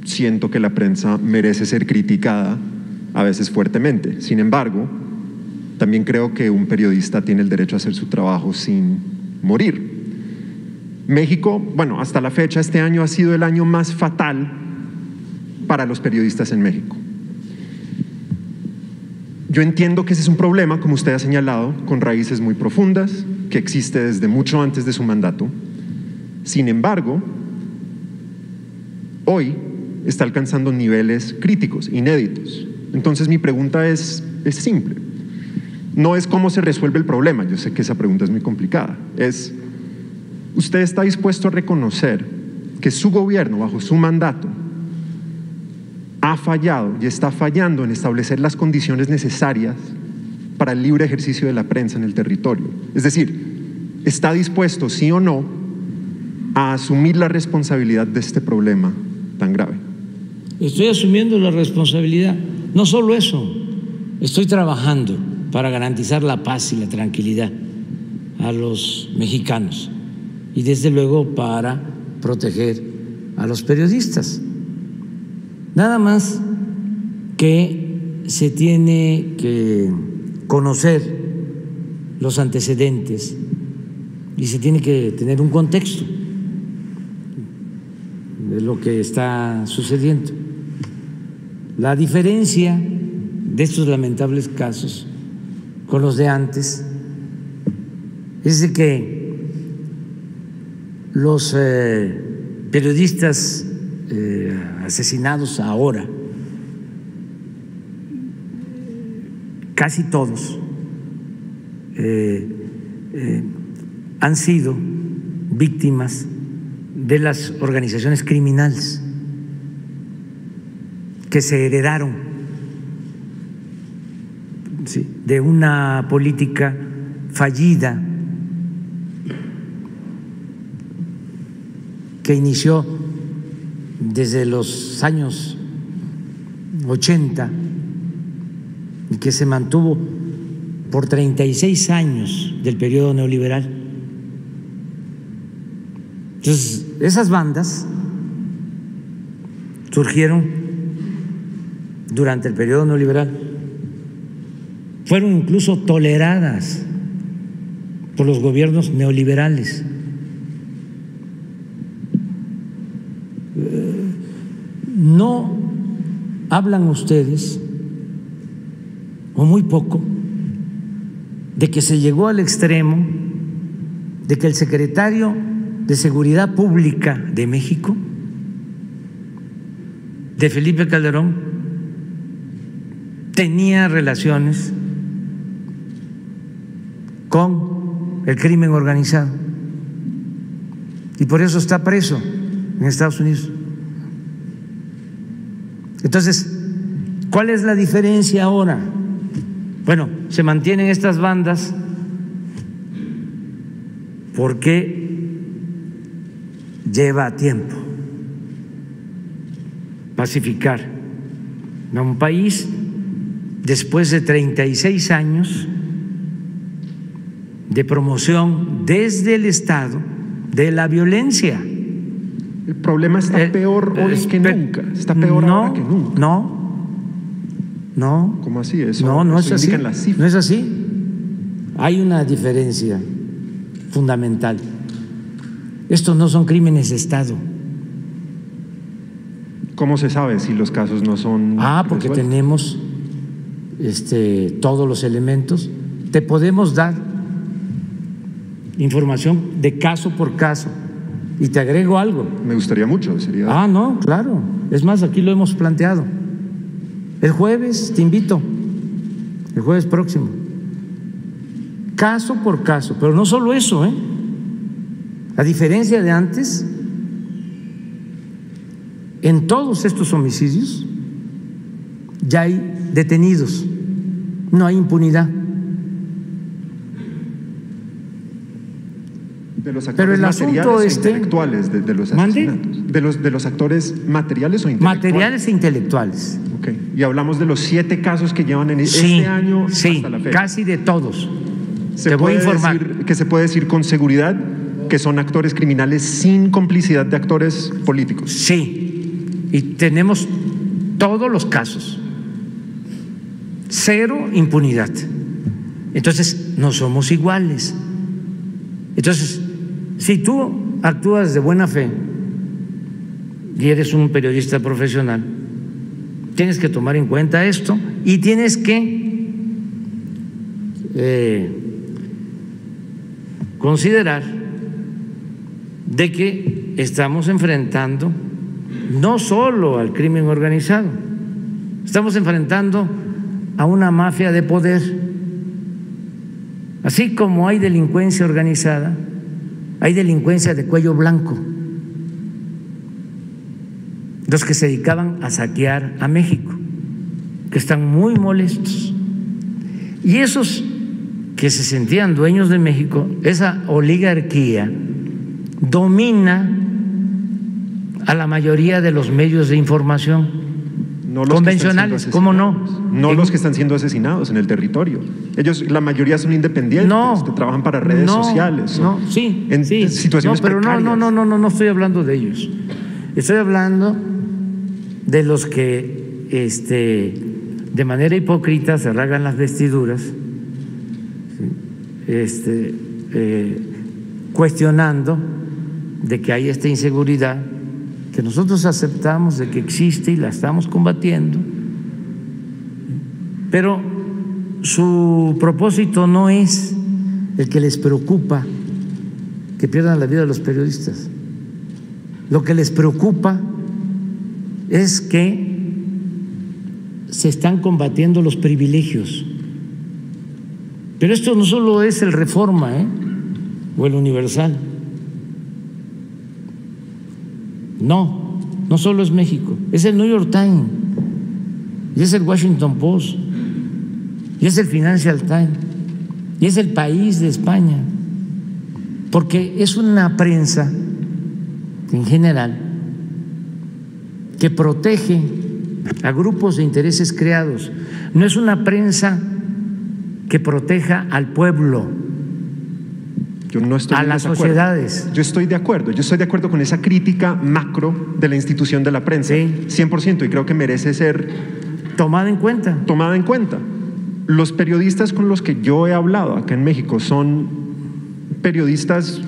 siento que la prensa merece ser criticada, a veces fuertemente. Sin embargo, también creo que un periodista tiene el derecho a hacer su trabajo sin morir. México, bueno, hasta la fecha, este año ha sido el año más fatal para los periodistas en México. Yo entiendo que ese es un problema, como usted ha señalado, con raíces muy profundas, que existe desde mucho antes de su mandato. Sin embargo, hoy está alcanzando niveles críticos, inéditos. Entonces mi pregunta es simple. No es cómo se resuelve el problema, yo sé que esa pregunta es muy complicada. Es, ¿usted está dispuesto a reconocer que su gobierno, bajo su mandato, ha fallado y está fallando en establecer las condiciones necesarias para el libre ejercicio de la prensa en el territorio? Es decir, ¿está dispuesto, sí o no, a asumir la responsabilidad de este problema tan grave? Estoy asumiendo la responsabilidad. No solo eso, estoy trabajando para garantizar la paz y la tranquilidad a los mexicanos y desde luego para proteger a los periodistas. Nada más que se tiene que conocer los antecedentes y se tiene que tener un contexto de lo que está sucediendo. La diferencia de estos lamentables casos con los de antes es de que los periodistas asesinados ahora, casi todos han sido víctimas de las organizaciones criminales que se heredaron, ¿sí?, de una política fallida que inició desde los años 80 y que se mantuvo por 36 años del periodo neoliberal. Entonces, esas bandas surgieron durante el periodo neoliberal, fueron incluso toleradas por los gobiernos neoliberales. No hablan ustedes, o muy poco, de que se llegó al extremo de que el secretario de Seguridad Pública de México, de Felipe Calderón, tenía relaciones con el crimen organizado y por eso está preso en Estados Unidos. Entonces, ¿cuál es la diferencia ahora? Bueno, se mantienen estas bandas porque lleva tiempo pacificar a un país después de 36 años de promoción desde el Estado de la violencia. El problema está peor hoy que nunca. Está peor ahora que nunca. No. ¿Cómo así? Eso no es así. Las cifras. No es así. Hay una diferencia fundamental. Estos no son crímenes de Estado. ¿Cómo se sabe si los casos no son? Porque tenemos todos los elementos. Te podemos dar información de caso por caso. Y te agrego algo. Me gustaría mucho. Sería... no, claro. Es más, aquí lo hemos planteado. El jueves te invito, el jueves próximo. Caso por caso, pero no solo eso, A diferencia de antes, en todos estos homicidios ya hay detenidos, no hay impunidad. De los actores materiales e intelectuales de los asesinatos. De los actores materiales o intelectuales. Materiales e intelectuales. Okay. Y hablamos de los 7 casos que llevan en este año hasta la fecha. Casi de todos. Te voy a informar. Que se puede decir con seguridad que son actores criminales sin complicidad de actores políticos. Sí. Y tenemos todos los casos, cero impunidad. Entonces, no somos iguales. Entonces, si tú actúas de buena fe y eres un periodista profesional, tienes que tomar en cuenta esto y tienes que considerar de que estamos enfrentando no solo al crimen organizado, estamos enfrentando a una mafia de poder. Así como hay delincuencia organizada, hay delincuencia de cuello blanco, los que se dedicaban a saquear a México, que están muy molestos. Y esos que se sentían dueños de México, esa oligarquía domina a la mayoría de los medios de información convencionales, ¿cómo no? No los que están siendo asesinados en el territorio. Ellos, la mayoría son independientes, que trabajan para redes sociales. En situaciones precarias. No estoy hablando de ellos. Estoy hablando de los que de manera hipócrita se rasgan las vestiduras, cuestionando de que hay esta inseguridad que nosotros aceptamos de que existe y la estamos combatiendo, pero su propósito no es el que les preocupa que pierdan la vida los periodistas. Lo que les preocupa es que se están combatiendo los privilegios. Pero esto no solo es el Reforma o el Universal. No solo es México, es el New York Times, y es el Washington Post, y es el Financial Times, y es el País de España, porque es una prensa en general que protege a grupos de intereses creados. No es una prensa que proteja al pueblo, yo no estoy a las sociedades. Yo estoy de acuerdo con esa crítica macro de la institución de la prensa, 100%, y creo que merece ser tomada en cuenta. Los periodistas con los que yo he hablado acá en México son periodistas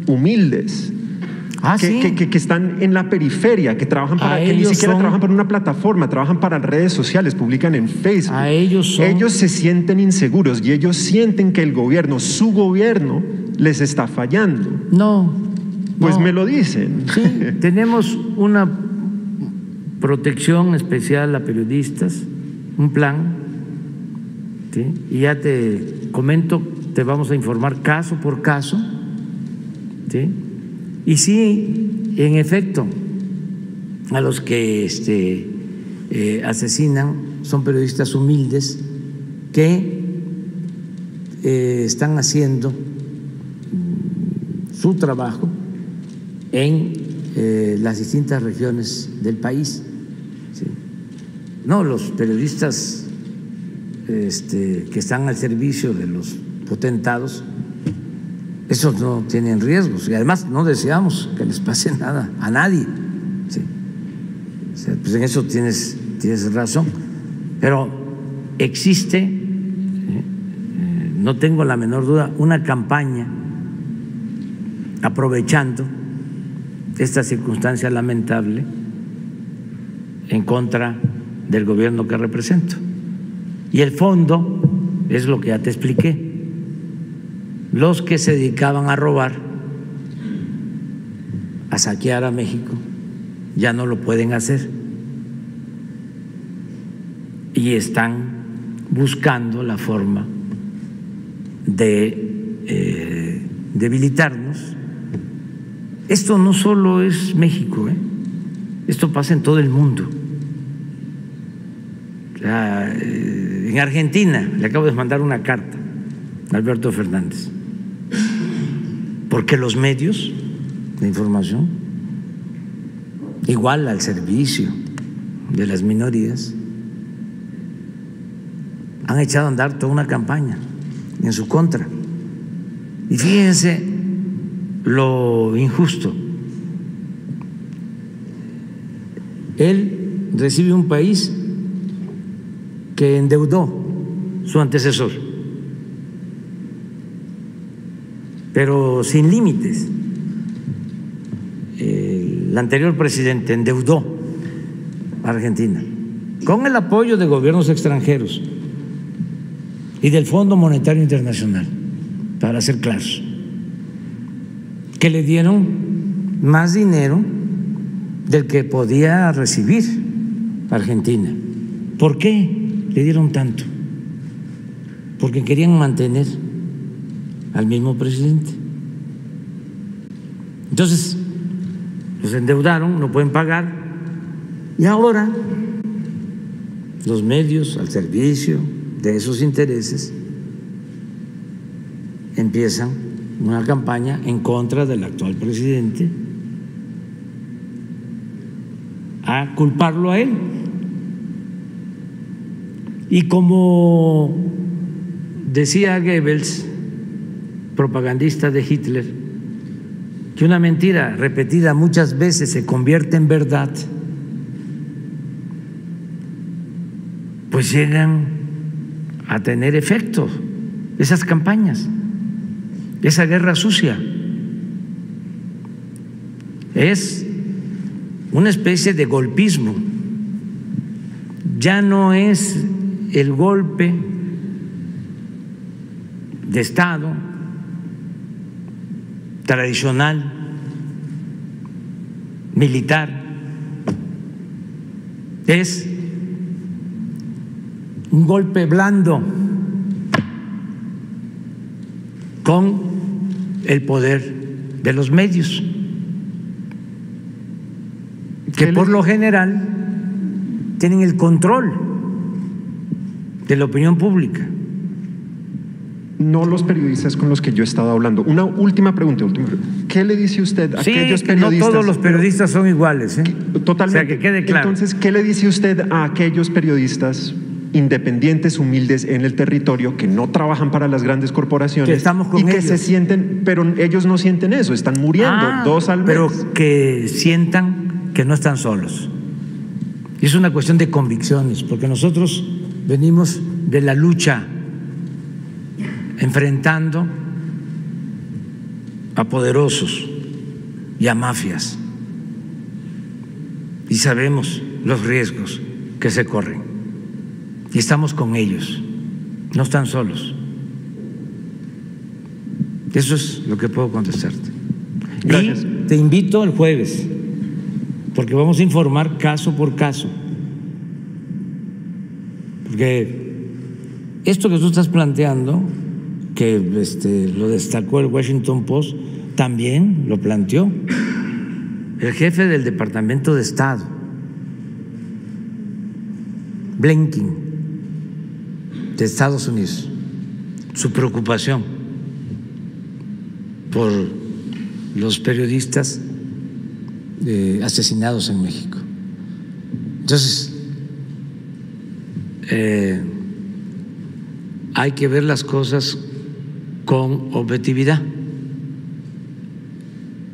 humildes, que están en la periferia, que trabajan que ni siquiera trabajan para una plataforma, trabajan para redes sociales, publican en Facebook. Ellos se sienten inseguros y ellos sienten que el gobierno, su gobierno, les está fallando. Me lo dicen. Sí, tenemos una protección especial a periodistas, un plan, ¿sí? Y ya te comento, te vamos a informar caso por caso, ¿sí? Y sí, en efecto, a los que asesinan son periodistas humildes que están haciendo su trabajo en las distintas regiones del país. ¿Sí? No, los periodistas que están al servicio de los potentados, esos no tienen riesgos y además no deseamos que les pase nada a nadie. ¿Sí? O sea, pues en eso tienes razón, pero existe, no tengo la menor duda, una campaña aprovechando esta circunstancia lamentable en contra del gobierno que represento. Y el fondo es lo que ya te expliqué. Los que se dedicaban a robar, a saquear a México, ya no lo pueden hacer y están buscando la forma de debilitarnos. Esto no solo es México, esto pasa en todo el mundo. En Argentina le acabo de mandar una carta a Alberto Fernández, porque los medios de información, igual al servicio de las minorías, han echado a andar toda una campaña en su contra. Y fíjense lo injusto. Él recibe un país que endeudó su antecesor, pero sin límites. El anterior presidente endeudó a Argentina con el apoyo de gobiernos extranjeros y del Fondo Monetario Internacional, para ser claros, que le dieron más dinero del que podía recibir Argentina. ¿Por qué le dieron tanto? Porque querían mantener al mismo presidente. Entonces, los endeudaron, no pueden pagar, y ahora los medios al servicio de esos intereses empiezan una campaña en contra del actual presidente, a culparlo a él. Y como decía Goebbels, propagandista de Hitler, que una mentira repetida muchas veces se convierte en verdad, pues llegan a tener efecto esas campañas, esa guerra sucia. Es una especie de golpismo. Ya no es el golpe de Estado tradicional, militar, es un golpe blando con el poder de los medios, que por lo general tienen el control de la opinión pública. No los periodistas con los que yo he estado hablando. Una última pregunta. ¿Qué le dice usted a aquellos periodistas? No todos los periodistas son iguales, ¿eh? Totalmente. O sea, que quede claro. Entonces, ¿qué le dice usted a aquellos periodistas independientes, humildes en el territorio, que no trabajan para las grandes corporaciones, que estamos con y que ellos, se sienten, pero ellos no sienten eso, están muriendo 2 al mes? Pero que sientan que no están solos. Es una cuestión de convicciones, porque nosotros venimos de la lucha enfrentando a poderosos y a mafias, y sabemos los riesgos que se corren, y estamos con ellos, no están solos. Eso es lo que puedo contestarte. Gracias. Y te invito el jueves, porque vamos a informar caso por caso, porque esto que tú estás planteando, que lo destacó el Washington Post, también lo planteó el jefe del Departamento de Estado, Blinken, de Estados Unidos, su preocupación por los periodistas asesinados en México. Entonces, hay que ver las cosas con objetividad,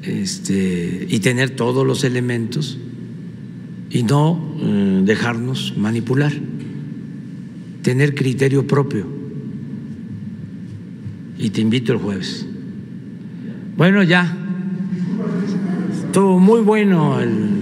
y tener todos los elementos y no dejarnos manipular, tener criterio propio. Y te invito el jueves. Bueno, ya estuvo muy bueno el